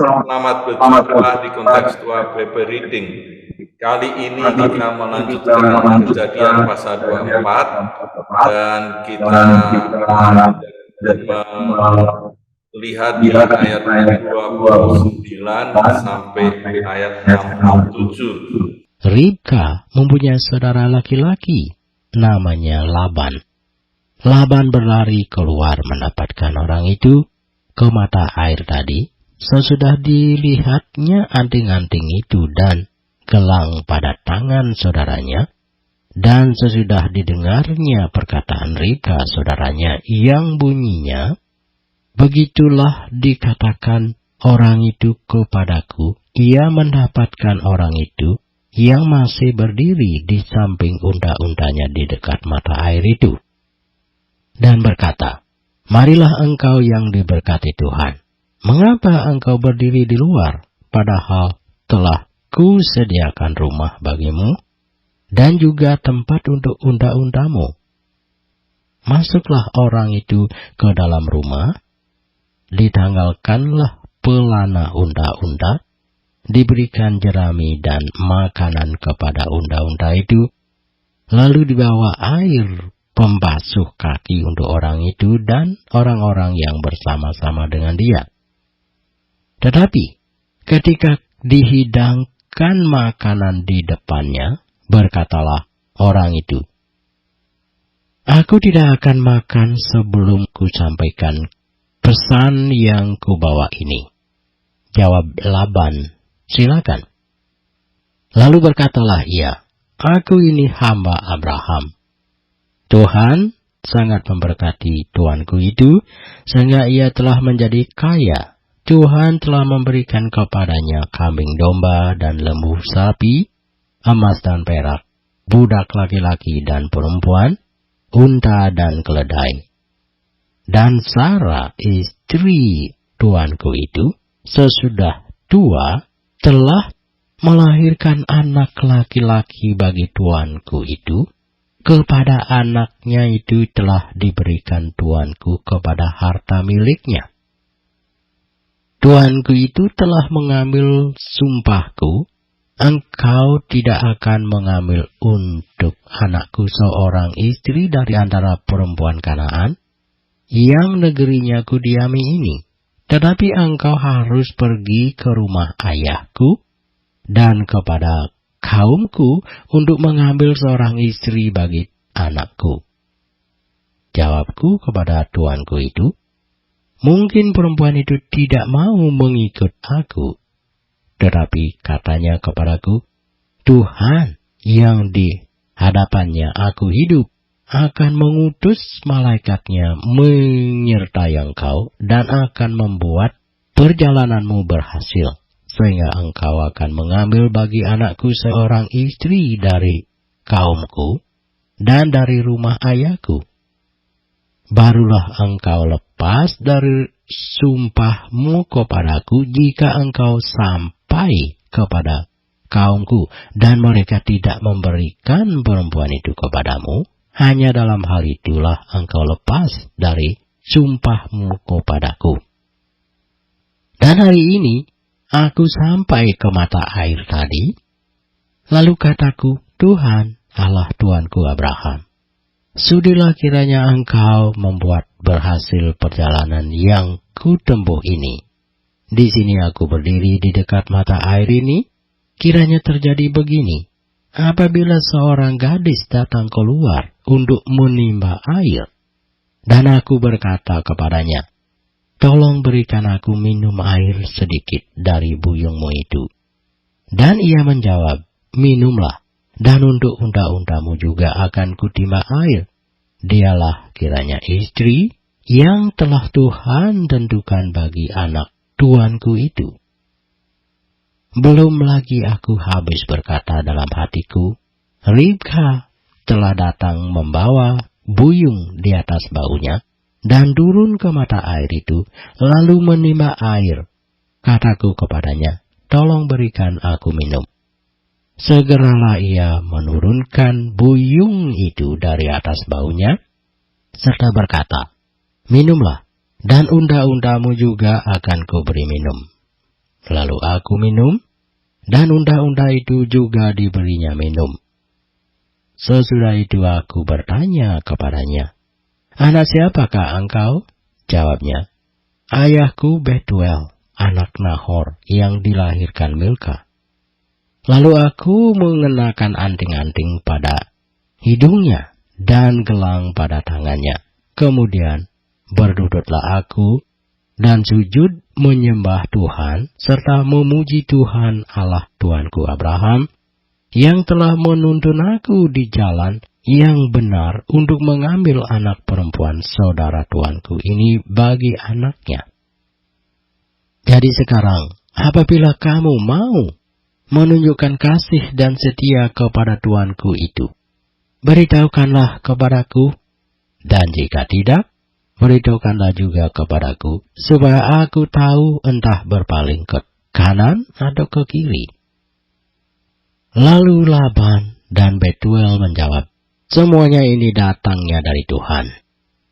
Selamat berjumpa di kontekstual Bible Reading. Kali ini kita melanjutkan Kejadian pasal 24 dan kita melihat di ayat 29 sampai ayat 67. Ribka mempunyai saudara laki-laki namanya Laban. Laban berlari keluar mendapatkan orang itu ke mata air tadi. Sesudah dilihatnya anting-anting itu dan gelang pada tangan saudaranya, dan sesudah didengarnya perkataan Ribka saudaranya yang bunyinya, begitulah dikatakan orang itu kepadaku, ia mendapatkan orang itu yang masih berdiri di samping unta-untanya di dekat mata air itu. Dan berkata, marilah engkau yang diberkati Tuhan. Mengapa engkau berdiri di luar, padahal telah kusediakan rumah bagimu, dan juga tempat untuk unta-untamu? Masuklah orang itu ke dalam rumah, ditanggalkanlah pelana unta-unta, diberikan jerami dan makanan kepada unta-unta itu, lalu dibawa air pembasuh kaki untuk orang itu dan orang-orang yang bersama-sama dengan dia. Tetapi ketika dihidangkan makanan di depannya, berkatalah orang itu, aku tidak akan makan sebelum kusampaikan pesan yang kubawa ini. Jawab Laban, silakan. Lalu berkatalah ia, aku ini hamba Abraham. Tuhan sangat memberkati tuanku itu, sehingga ia telah menjadi kaya. Tuhan telah memberikan kepadanya kambing domba dan lembu sapi, emas dan perak, budak laki-laki dan perempuan, unta dan keledai. Dan Sarah, istri tuanku itu, sesudah tua, telah melahirkan anak laki-laki bagi tuanku itu. Kepada anaknya itu telah diberikan tuanku kepada harta miliknya. Tuanku itu telah mengambil sumpahku, engkau tidak akan mengambil untuk anakku seorang istri dari antara perempuan Kanaan, yang negerinya kudiami ini. Tetapi engkau harus pergi ke rumah ayahku dan kepada kaumku untuk mengambil seorang istri bagi anakku. Jawabku kepada tuanku itu, mungkin perempuan itu tidak mau mengikut aku. Tetapi katanya kepadaku, Tuhan yang di hadapannya aku hidup akan mengutus malaikatnya menyertai engkau dan akan membuat perjalananmu berhasil, sehingga engkau akan mengambil bagi anakku seorang istri dari kaumku dan dari rumah ayahku. Barulah engkau lepas dari sumpahmu kepadaku jika engkau sampai kepada kaumku dan mereka tidak memberikan perempuan itu kepadamu. Hanya dalam hal itulah engkau lepas dari sumpahmu kepadaku. Dan hari ini aku sampai ke mata air tadi, lalu kataku, Tuhan, Allah Tuanku Abraham, sudilah kiranya engkau membuat berhasil perjalanan yang kutempuh ini. Di sini aku berdiri di dekat mata air ini, kiranya terjadi begini. Apabila seorang gadis datang keluar untuk menimba air, dan aku berkata kepadanya, tolong berikan aku minum air sedikit dari buyungmu itu. Dan ia menjawab, minumlah, dan untuk unta-untamu juga akan kutimba air. Dialah kiranya istri yang telah Tuhan tentukan bagi anak tuanku itu. Belum lagi aku habis berkata dalam hatiku, Ribka telah datang membawa buyung di atas bahunya, dan turun ke mata air itu, lalu menimba air. Kataku kepadanya, tolong berikan aku minum. Segeralah ia menurunkan buyung itu dari atas bahunya, serta berkata, minumlah, dan unta-untamu juga akan kuberi minum. Lalu aku minum, dan unta-unta itu juga diberinya minum. Sesudah itu aku bertanya kepadanya, "Anak siapakah engkau?" Jawabnya, "Ayahku Betuel, anak Nahor yang dilahirkan Milka." Lalu aku mengenakan anting-anting pada hidungnya dan gelang pada tangannya. Kemudian berduduklah aku dan sujud menyembah Tuhan serta memuji Tuhan Allah Tuanku Abraham yang telah menuntun aku di jalan yang benar untuk mengambil anak perempuan saudara tuanku ini bagi anaknya. Jadi sekarang, apabila kamu mau menunjukkan kasih dan setia kepada tuanku itu, beritahukanlah kepadaku, dan jika tidak, beritahukanlah juga kepadaku, supaya aku tahu entah berpaling ke kanan atau ke kiri. Lalu Laban dan Betuel menjawab, "Semuanya ini datangnya dari Tuhan.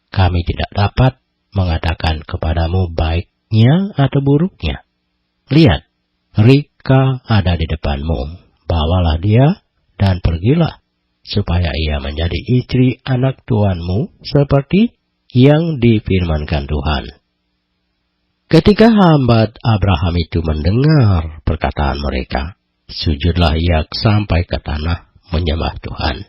Kami tidak dapat mengatakan kepadamu baiknya atau buruknya. Lihat, Ribka ada di depanmu. Bawalah dia dan pergilah, supaya ia menjadi istri anak tuanmu seperti yang difirmankan Tuhan." Ketika hamba Abraham itu mendengar perkataan mereka, sujudlah ia sampai ke tanah menyembah Tuhan.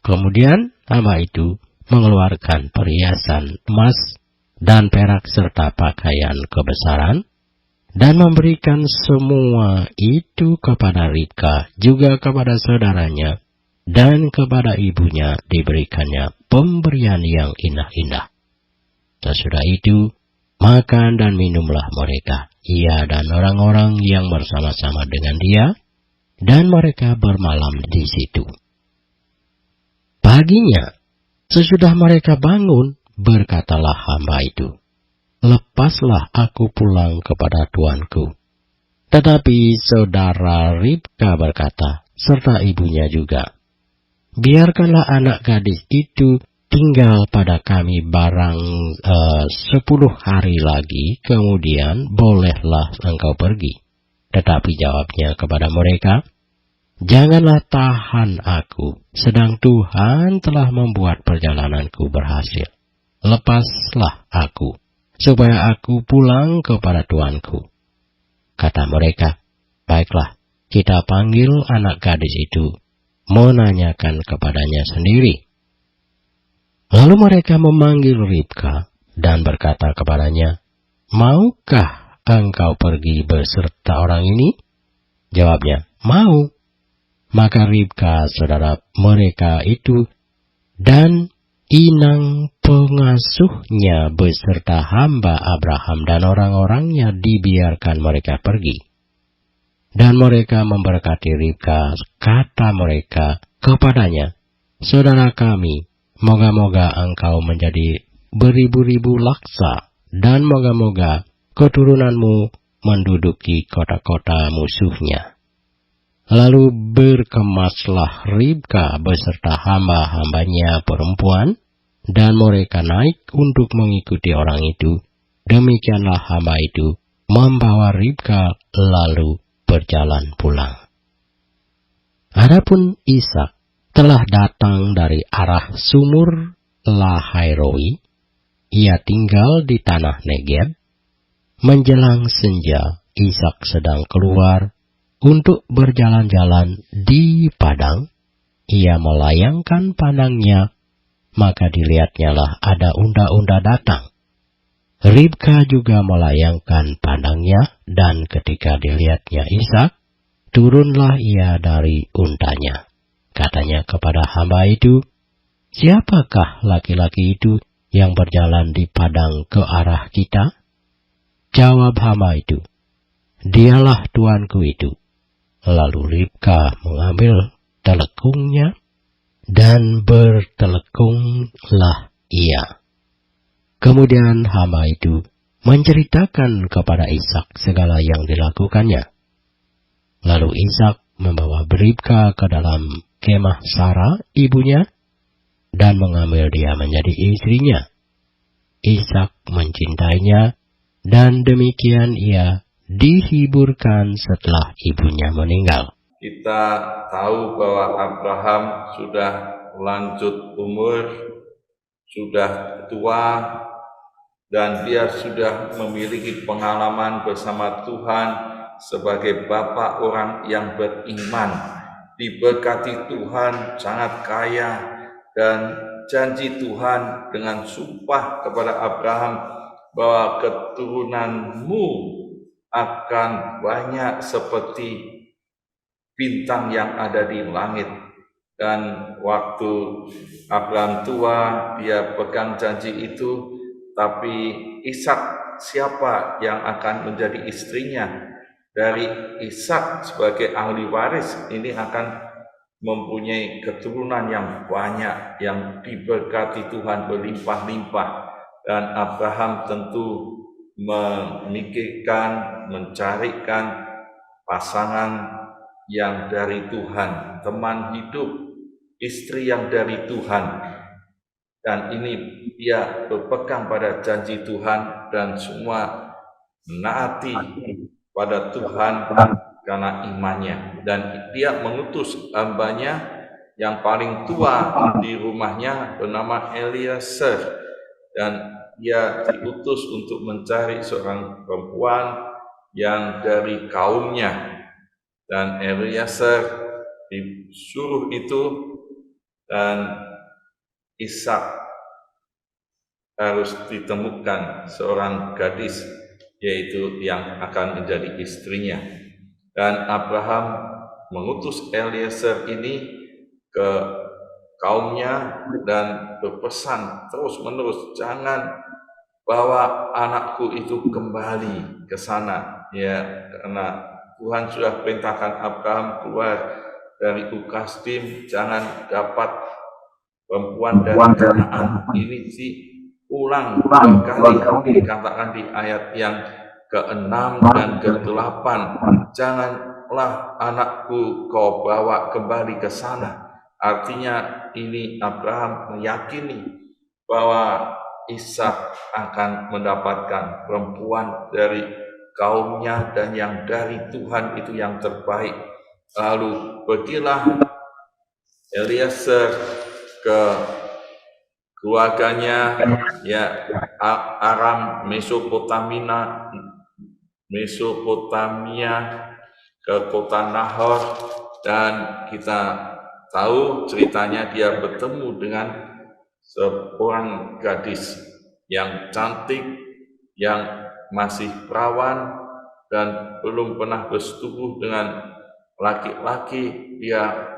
Kemudian hamba itu mengeluarkan perhiasan emas dan perak serta pakaian kebesaran dan memberikan semua itu kepada Ribka, juga kepada saudaranya, dan kepada ibunya diberikannya pemberian yang indah-indah. Sesudah itu, makan dan minumlah mereka, ia dan orang-orang yang bersama-sama dengan dia, dan mereka bermalam di situ. Paginya, sesudah mereka bangun, berkatalah hamba itu, "Lepaslah aku pulang kepada tuanku." Tetapi saudara Ribka berkata, serta ibunya juga, "Biarkanlah anak gadis itu tinggal pada kami barang 10 hari lagi, kemudian bolehlah engkau pergi." Tetapi jawabnya kepada mereka, "Janganlah tahan aku, sedang Tuhan telah membuat perjalananku berhasil. Lepaslah aku, supaya aku pulang kepada tuanku." Kata mereka, "Baiklah, kita panggil anak gadis itu, menanyakan kepadanya sendiri." Lalu mereka memanggil Ribka dan berkata kepadanya, "Maukah engkau pergi beserta orang ini?" Jawabnya, "Mau." Maka Ribka, saudara mereka itu, dan inang pengasuhnya beserta hamba Abraham dan orang-orangnya dibiarkan mereka pergi. Dan mereka memberkati Ribka, kata mereka kepadanya, "Saudara kami, moga-moga engkau menjadi beribu-ribu laksa, dan moga-moga keturunanmu menduduki kota-kota musuhnya." Lalu berkemaslah Ribka beserta hamba-hambanya perempuan, dan mereka naik untuk mengikuti orang itu. Demikianlah hamba itu membawa Ribka lalu berjalan pulang. Adapun Ishak telah datang dari arah sumur Lahairoi. Ia tinggal di tanah Negeb. Menjelang senja, Ishak sedang keluar untuk berjalan-jalan di padang. Ia melayangkan pandangnya, maka dilihatnyalah ada unta-unta datang. Ribka juga melayangkan pandangnya, dan ketika dilihatnya Ishak, turunlah ia dari untanya. Katanya kepada hamba itu, "Siapakah laki-laki itu yang berjalan di padang ke arah kita?" Jawab hamba itu, "Dialah tuanku itu." Lalu Ribka mengambil telekungnya, dan bertelekunglah ia. Kemudian hamba itu menceritakan kepada Ishak segala yang dilakukannya. Lalu Ishak membawa Ribka ke dalam kemah Sarah ibunya, dan mengambil dia menjadi istrinya. Ishak mencintainya, dan demikian ia dihiburkan setelah ibunya meninggal. Kita tahu bahwa Abraham sudah lanjut umur, sudah tua, dan dia sudah memiliki pengalaman bersama Tuhan sebagai bapa orang yang beriman, diberkati Tuhan, sangat kaya, dan janji Tuhan dengan sumpah kepada Abraham bahwa keturunanmu akan banyak seperti bintang yang ada di langit. Dan waktu Abraham tua, dia pegang janji itu, tapi Ishak siapa yang akan menjadi istrinya? Dari Ishak sebagai ahli waris ini akan mempunyai keturunan yang banyak, yang diberkati Tuhan berlimpah-limpah. Dan Abraham tentu memikirkan, mencarikan pasangan yang dari Tuhan, teman hidup, istri yang dari Tuhan. Dan ini dia berpegang pada janji Tuhan dan semua menaati pada Tuhan karena imannya. Dan dia mengutus hambanya yang paling tua di rumahnya bernama Eliezer, dan dia diutus untuk mencari seorang perempuan yang dari kaumnya. Dan Eliezer disuruh itu, dan Ishak harus ditemukan seorang gadis, yaitu yang akan menjadi istrinya. Dan Abraham mengutus Eliezer ini ke kaumnya dan berpesan terus-menerus, jangan bawa anakku itu kembali ke sana, ya, karena Tuhan sudah perintahkan Abraham keluar dari Ukasdim, jangan dapat perempuan dari Kanaan. Ini diulang dua kali, dikatakan di ayat yang ke-6 dan ke-8, janganlah anakku kau bawa kembali ke sana. Artinya ini Abraham meyakini bahwa Ishak akan mendapatkan perempuan dari kaumnya dan yang dari Tuhan itu yang terbaik. Lalu pergilah Eliezer ke keluarganya, ya, Aram Mesopotamia, ke kota Nahor, dan kita tahu ceritanya dia bertemu dengan seorang gadis yang cantik, yang masih perawan dan belum pernah bersetubuh dengan laki-laki. Dia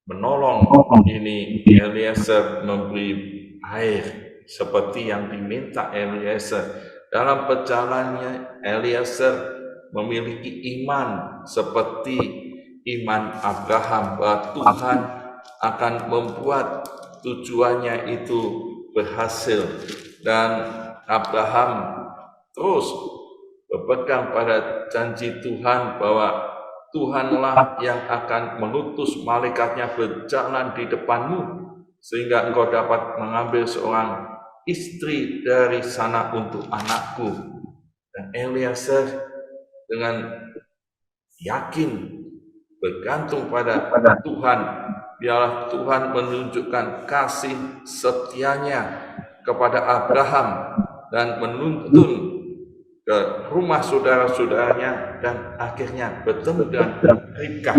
menolong ini Eliezer, memberi air seperti yang diminta Eliezer. Dalam perjalanannya Eliezer memiliki iman seperti iman Abraham, bahwa Tuhan akan membuat tujuannya itu berhasil. Dan Abraham terus berpegang pada janji Tuhan bahwa Tuhanlah yang akan mengutus malaikatnya berjalan di depanmu, sehingga engkau dapat mengambil seorang istri dari sana untuk anakku. Dan Eliezer dengan yakin bergantung pada Tuhan, biarlah Tuhan menunjukkan kasih setianya kepada Abraham dan menuntun ke rumah saudara-saudaranya, dan akhirnya bertemu dengan Ribka.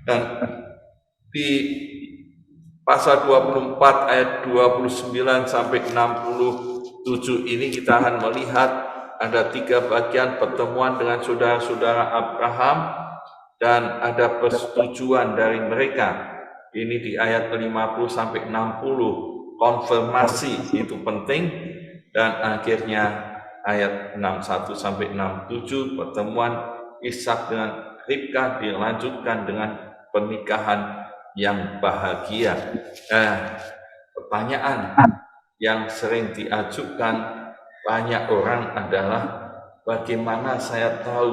Dan di pasal 24 ayat 29 sampai 67 ini kita akan melihat ada 3 bagian pertemuan dengan saudara-saudara Abraham, dan ada persetujuan dari mereka. Ini di ayat 50 sampai 60, konfirmasi itu penting, dan akhirnya ayat 61 sampai 67, pertemuan Ishak dengan Ribka dilanjutkan dengan pernikahan yang bahagia. Pertanyaan yang sering diajukan banyak orang adalah, bagaimana saya tahu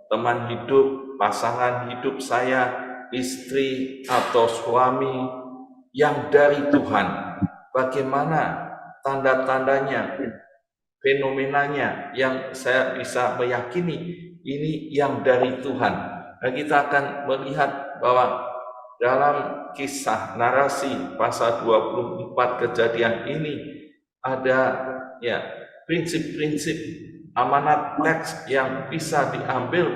teman hidup, pasangan hidup saya, istri atau suami yang dari Tuhan? Bagaimana tanda-tandanya? fenomenanya yang saya bisa meyakini ini yang dari Tuhan. Nah, kita akan melihat bahwa dalam kisah narasi pasal 24 kejadian ini ada ya prinsip-prinsip amanat teks yang bisa diambil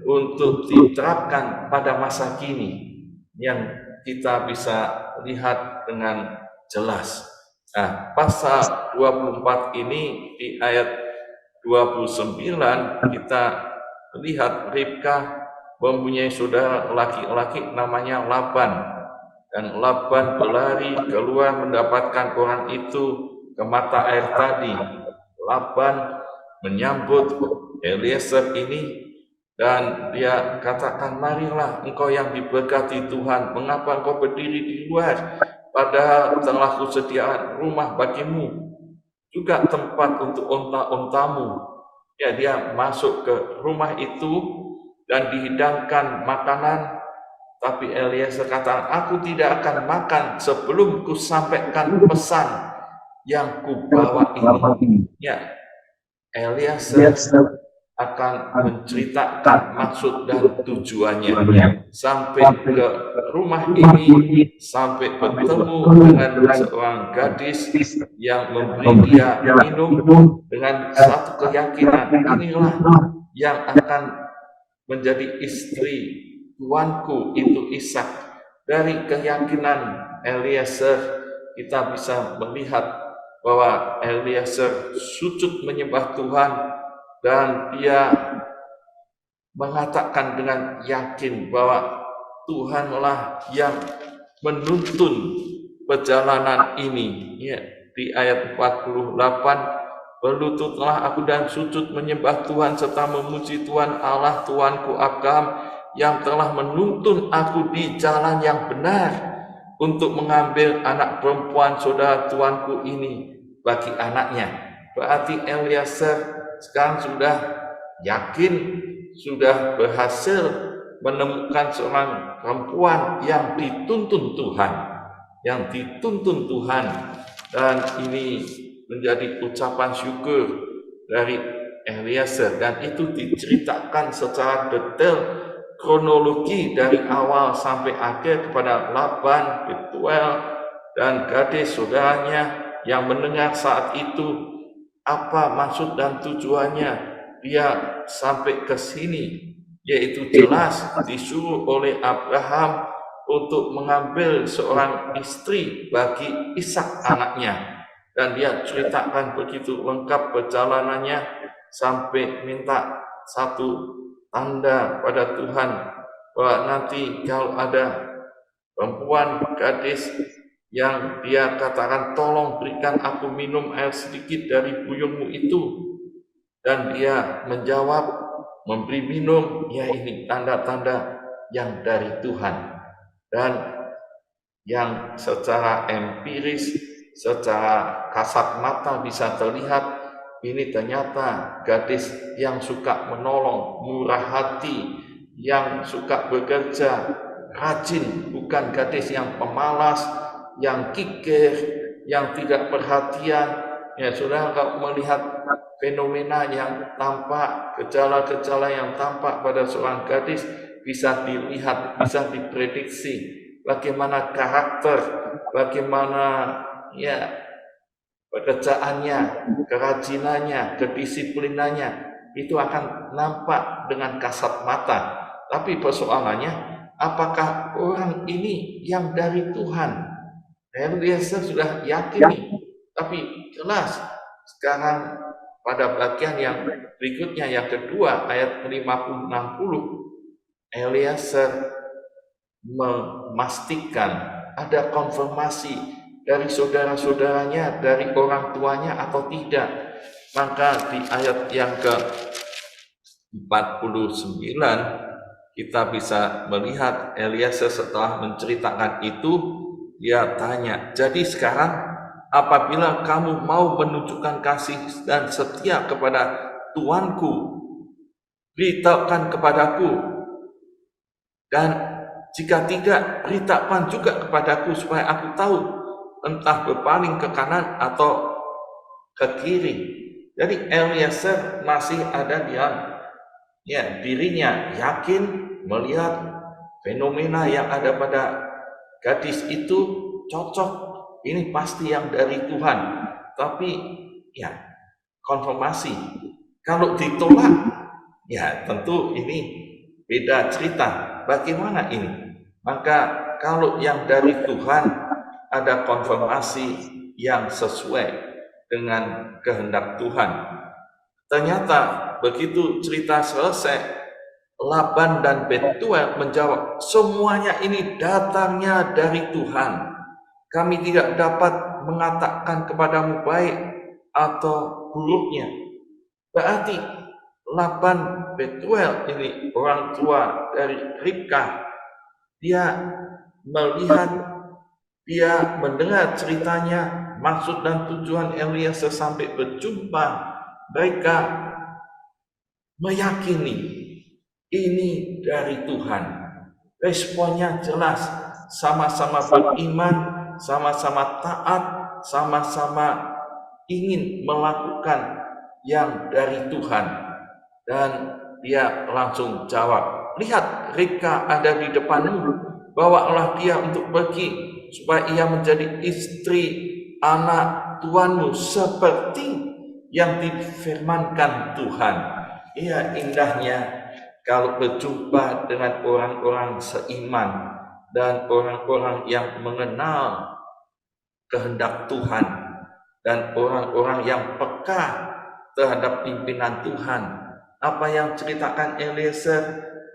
untuk diterapkan pada masa kini yang kita bisa lihat dengan jelas. Nah, pasal 24 ini di ayat 29 kita lihat Ribka mempunyai saudara laki-laki namanya Laban, dan Laban berlari keluar mendapatkan orang itu ke mata air tadi. Laban menyambut Eliezer ini dan dia katakan, marilah engkau yang diberkati Tuhan, mengapa engkau berdiri di luar, padahal telah kusediakan rumah bagimu, juga tempat untuk onta-ontamu. Ya, dia masuk ke rumah itu dan dihidangkan makanan, tapi Eliezer kata, aku tidak akan makan sebelum kusampaikan pesan yang kubawa ini. Ya, Eliezer akan menceritakan maksud dan tujuannya sampai ke rumah ini, sampai bertemu dengan seorang gadis yang memberi dia minum dengan satu keyakinan, inilah yang akan menjadi istri tuanku, itu Ishak. Dari keyakinan Eliezer kita bisa melihat bahwa Eliezer sujud menyembah Tuhan dan dia mengatakan dengan yakin bahwa Tuhanlah yang menuntun perjalanan ini. Ya, di ayat 48, berlututlah aku dan sujud menyembah Tuhan serta memuji Tuhan Allah Tuanku Abraham yang telah menuntun aku di jalan yang benar untuk mengambil anak perempuan saudara tuanku ini bagi anaknya. Berarti Eliezer sekarang sudah yakin, sudah berhasil menemukan seorang perempuan yang dituntun Tuhan, dan ini menjadi ucapan syukur dari Eliezer, dan itu diceritakan secara detail kronologi dari awal sampai akhir kepada Laban, Betuel, dan gadis saudaranya yang mendengar saat itu apa maksud dan tujuannya dia sampai ke sini, yaitu jelas disuruh oleh Abraham untuk mengambil seorang istri bagi Ishak anaknya. Dan dia ceritakan begitu lengkap perjalanannya sampai minta satu tanda pada Tuhan bahwa nanti kalau ada perempuan gadis yang dia katakan, tolong berikan aku minum air sedikit dari buyungmu itu, dan dia menjawab memberi minum, ya ini tanda-tanda yang dari Tuhan. Dan yang secara empiris, secara kasat mata bisa terlihat, ini ternyata gadis yang suka menolong, murah hati, yang suka bekerja, rajin, bukan gadis yang pemalas, yang kikir, yang tidak perhatian. Ya, sudah kalau melihat fenomena yang tampak, gejala-gejala yang tampak pada seorang gadis, bisa dilihat, bisa diprediksi bagaimana karakter, bagaimana ya pekerjaannya, kerajinannya, kedisiplinannya, itu akan nampak dengan kasat mata. Tapi persoalannya, apakah orang ini yang dari Tuhan? Eliezer sudah yakin nih, tapi jelas sekarang pada bagian yang berikutnya, yang kedua, ayat 50-60, Eliezer memastikan ada konfirmasi dari saudara-saudaranya, dari orang tuanya atau tidak. Maka di ayat yang ke-49 kita bisa melihat Eliezer setelah menceritakan itu, dia tanya, jadi sekarang apabila kamu mau menunjukkan kasih dan setia kepada tuanku, beritahukan kepadaku, dan jika tidak, beritahukan juga kepadaku supaya aku tahu entah berpaling ke kanan atau ke kiri. Jadi Eliezer masih ada dirinya yakin melihat fenomena yang ada pada gadis itu cocok, ini pasti yang dari Tuhan. Tapi ya konfirmasi. Kalau ditolak, ya tentu ini beda cerita. Bagaimana ini? Maka kalau yang dari Tuhan ada konfirmasi yang sesuai dengan kehendak Tuhan. Ternyata begitu cerita selesai, Laban dan Betuel menjawab, semuanya ini datangnya dari Tuhan. Kami tidak dapat mengatakan kepadamu baik atau buruknya. Berarti Laban Betuel ini orang tua dari Ribka. Dia melihat, dia mendengar ceritanya, maksud dan tujuan Eliezer sampai berjumpa. Mereka meyakini ini dari Tuhan. Responnya jelas, sama-sama beriman, sama-sama taat, sama-sama ingin melakukan yang dari Tuhan. Dan dia langsung jawab, lihat Ribka ada di depanmu, bawalah dia untuk pergi, supaya ia menjadi istri anak tuanmu seperti yang difirmankan Tuhan. Iya, indahnya kalau berjumpa dengan orang-orang seiman dan orang-orang yang mengenal kehendak Tuhan dan orang-orang yang peka terhadap pimpinan Tuhan. Apa yang ceritakan Eliezer,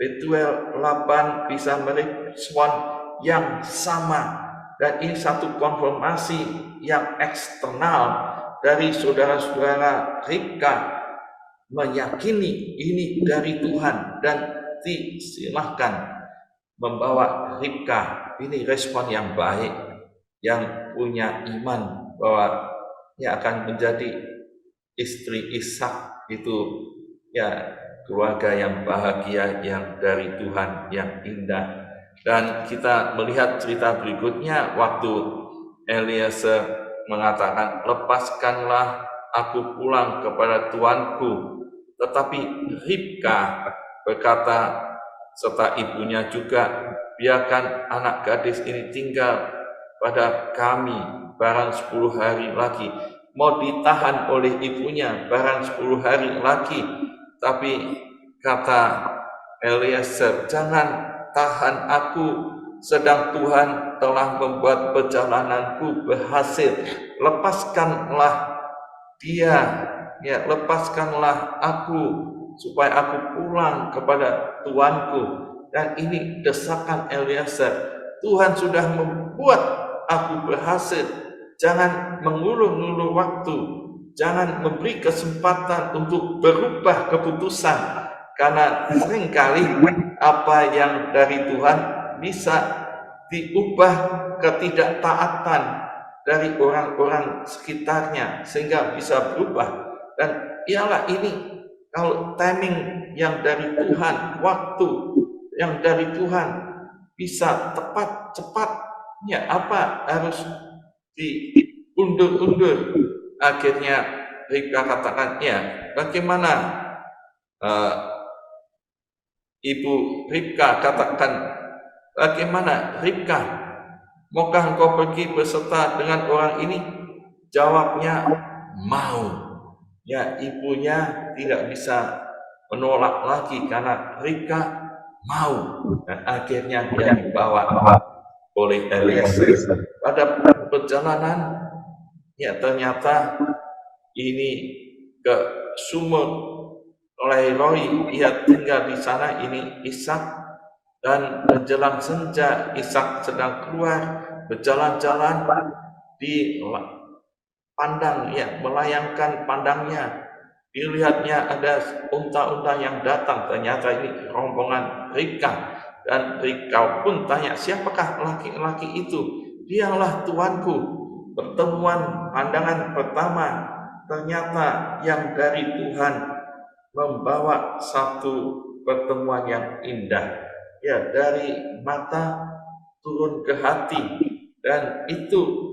Betuel, Laban bisa merespon yang sama, dan ini satu konfirmasi yang eksternal dari saudara-saudara Ribka meyakini ini dari Tuhan, dan disilahkan membawa Ribka. Ini respon yang baik, yang punya iman bahwa ia akan menjadi istri Ishak. Itu ya keluarga yang bahagia, yang dari Tuhan, yang indah. Dan kita melihat cerita berikutnya waktu Eliezer mengatakan, lepaskanlah aku pulang kepada tuanku. Tetapi Ribka berkata serta ibunya juga, biarkan anak gadis ini tinggal pada kami barang 10 hari lagi. Mau ditahan oleh ibunya barang 10 hari lagi. Tapi kata Eliezer, jangan tahan aku, sedang Tuhan telah membuat perjalananku berhasil. Lepaskanlah dia, ya lepaskanlah aku supaya aku pulang kepada tuanku. Dan ini desakan Eliezer, Tuhan sudah membuat aku berhasil. Jangan mengulur-ulur waktu, jangan memberi kesempatan untuk berubah keputusan, karena seringkali apa yang dari Tuhan bisa diubah ketidaktaatan dari orang-orang sekitarnya sehingga bisa berubah. Dan ialah ini, kalau timing yang dari Tuhan, waktu yang dari Tuhan bisa tepat, cepat, ya apa harus diundur-undur. Akhirnya Ribka katakan, ya bagaimana Ibu Ribka katakan, bagaimana Ribka, maukah engkau pergi beserta dengan orang ini? Jawabnya, mau. Ya, ibunya tidak bisa menolak lagi karena Ribka mau. Dan akhirnya dia dibawa oleh Eliezer. Pada perjalanan, ya ternyata ini ke sumur Lailoi, ia tinggal di sana, ini Ishak. Dan menjelang senja, Ishak sedang keluar berjalan-jalan di pandang, ya melayangkan pandangnya. Dilihatnya ada unta-unta yang datang, ternyata ini rombongan Ribka. Dan Ribka pun tanya, siapakah laki-laki itu? Dialah tuanku. Pertemuan pandangan pertama, ternyata yang dari Tuhan membawa satu pertemuan yang indah, ya dari mata turun ke hati. Dan itu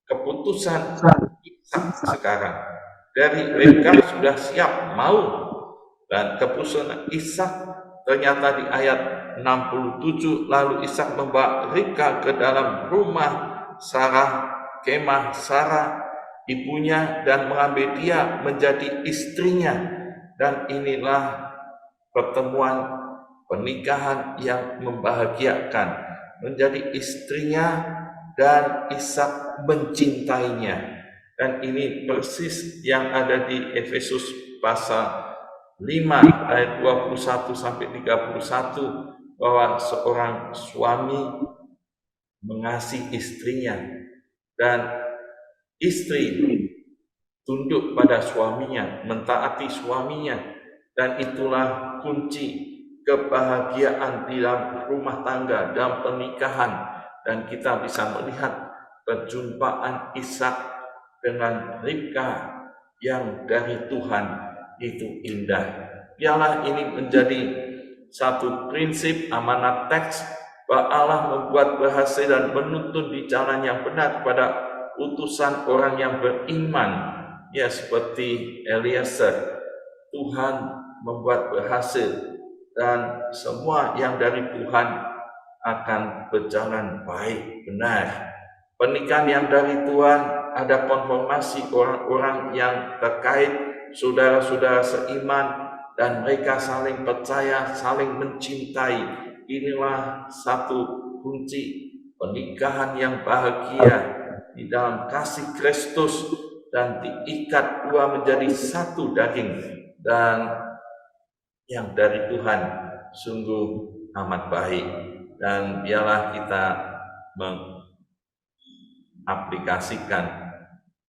keputusan Ishak sekarang. dari Rebeka sudah siap mau. Dan keputusan Ishak ternyata di ayat 67, lalu Ishak membawa Ribka ke dalam rumah Sarah, kemah Sarah ibunya, dan mengambil dia menjadi istrinya. Dan inilah pertemuan pernikahan yang membahagiakan, menjadi istrinya dan Ishak mencintainya. Dan ini persis yang ada di Efesus pasal 5 ayat 21 sampai 31, bahwa seorang suami mengasihi istrinya dan istri tunduk pada suaminya, mentaati suaminya, dan itulah kunci kebahagiaan di dalam rumah tangga, dalam pernikahan. Dan kita bisa melihat perjumpaan Ishak dengan Ribka yang dari Tuhan itu indah. Biarlah ini menjadi satu prinsip amanat teks, bahwa Allah membuat berhasil dan menuntun di jalan yang benar kepada utusan orang yang beriman, ya seperti Eliezer. Tuhan membuat berhasil dan semua yang dari Tuhan akan berjalan baik, benar. Pernikahan yang dari Tuhan ada konfirmasi orang-orang yang terkait, saudara-saudara seiman, dan mereka saling percaya, saling mencintai. Inilah satu kunci pernikahan yang bahagia di dalam kasih Kristus, dan diikat dua menjadi satu daging. Dan yang dari Tuhan sungguh amat baik. Dan biarlah kita mengaplikasikan.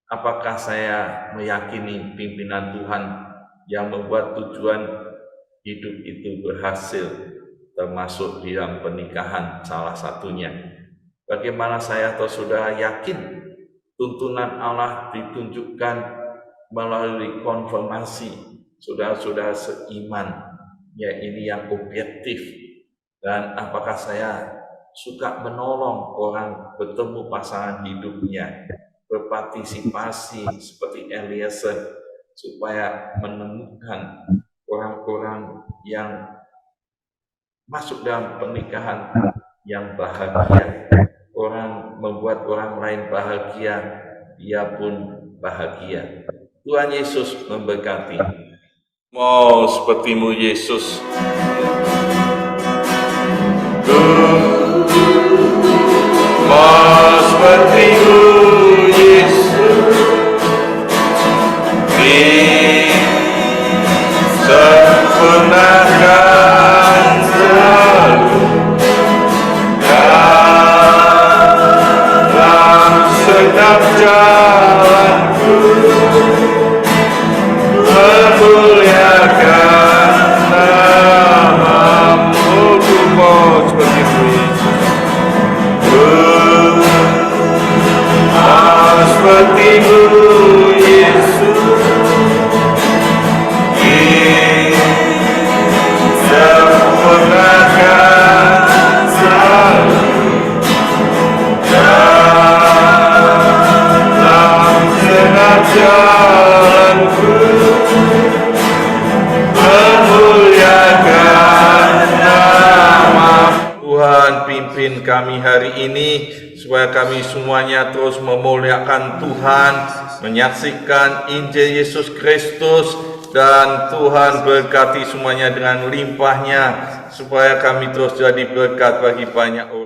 Apakah saya meyakini pimpinan Tuhan yang membuat tujuan hidup itu berhasil, termasuk di dalam pernikahan salah satunya? Bagaimana saya atau saudara yakin tuntunan Allah ditunjukkan melalui konfirmasi saudara-saudara seiman, ya ini yang objektif? Dan apakah saya suka menolong orang bertemu pasangan hidupnya, berpartisipasi seperti Eliezer, supaya menemukan orang-orang yang masuk dalam pernikahan yang bahagia. Orang membuat orang lain bahagia, dia pun bahagia. Tuhan Yesus memberkati. Mau sepertimu Yesus. Mau sepertimu Yesus. Disempurnakan selalu dalam setiap jalanku, memuliakan namamu. Mau sepertimu Yesus. Mau sepertimu Yesus. Sempurnakan selalu dalam segenap jalanku, memuliakan nama Tuhan. Pimpin kami hari ini, supaya kami semuanya terus memuliakan Tuhan, menyaksikan Injil Yesus Kristus, dan Tuhan berkati semuanya dengan limpahnya, supaya kami terus jadi berkat bagi banyak orang.